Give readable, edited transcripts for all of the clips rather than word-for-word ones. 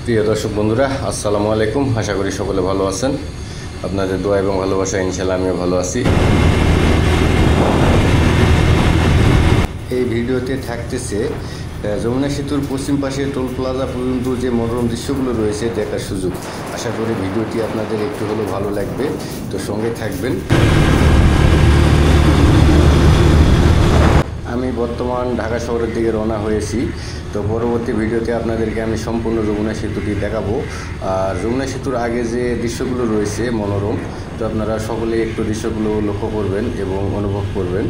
প্রিয় দর্শক বন্ধুরা, আসসালামু আলাইকুম। আশা করি সকলে ভালো আছেন। আপনাদের দোয়া এবং ভালোবাসা ইনশাআল্লাহ আমিও ভালো আছি। এই ভিডিওতে থাকতেছে যমুনা সেতুর পশ্চিম পাশে টোল প্লাজা পর্যন্ত যে মনোরম দৃশ্যগুলো রয়েছে দেখার সুযোগ। আশা করি ভিডিওটি আপনাদের একটু হলেও ভালো লাগবে, তো সঙ্গে থাকবেন। আমি বর্তমান ঢাকা শহরের দিকে রওনা হয়েছি। তো পরবর্তী ভিডিওতে আপনাদেরকে আমি সম্পূর্ণ যমুনা সেতুটি দেখাবো। আর যমুনা সেতুর আগে যে দৃশ্যগুলো রয়েছে মনোরম, তো আপনারা সকলেই একটু দৃশ্যগুলো লক্ষ্য করবেন এবং অনুভব করবেন।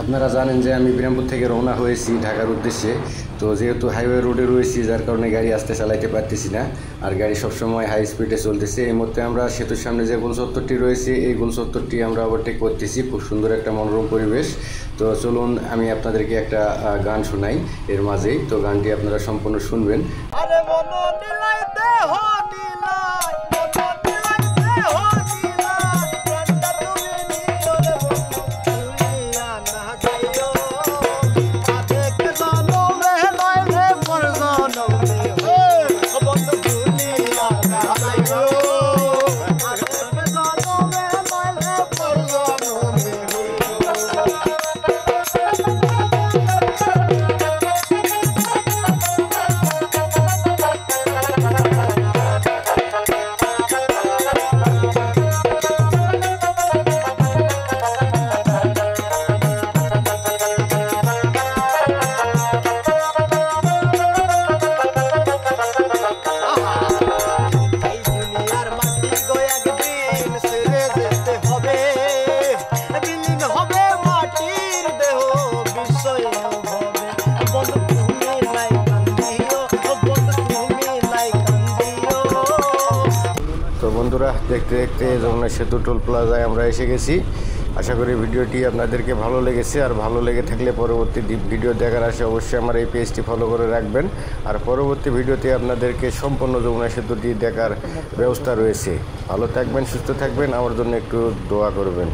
আপনারা জানেন যে আমি বিরামপুর থেকে রওনা হয়েছি ঢাকার উদ্দেশ্যে। তো যেহেতু হাইওয়ে রোডে রয়েছি, যার কারণে গাড়ি আস্তে চালাইতে পারতেছি না, আর গাড়ি সবসময় হাই স্পিডে চলতেছে। এই মুহূর্তে আমরা সেতুর সামনে যে গোল চত্বরটি রয়েছে, এই গোল চত্বরটি আমরা ওভারটেক করতেছি। খুব সুন্দর একটা মনোরম পরিবেশ। তো চলুন আমি আপনাদেরকে একটা গান শোনাই এর মাঝেই। তো গানটি আপনারা সম্পূর্ণ শুনবেন। তো বন্ধুরা, দেখতে দেখতে যমুনা সেতু টোল প্লাজায় আমরা এসে গেছি। আশা করি ভিডিওটি আপনাদেরকে ভালো লেগেছে। আর ভালো লেগে থাকলে পরবর্তী ভিডিও দেখার আসে অবশ্যই আমার এই পেজটি ফলো করে রাখবেন। আর পরবর্তী ভিডিওতে আপনাদেরকে সম্পূর্ণ যমুনা সেতুটি দেখার ব্যবস্থা রয়েছে। ভালো থাকবেন, সুস্থ থাকবেন, আমার জন্য একটু দোয়া করবেন।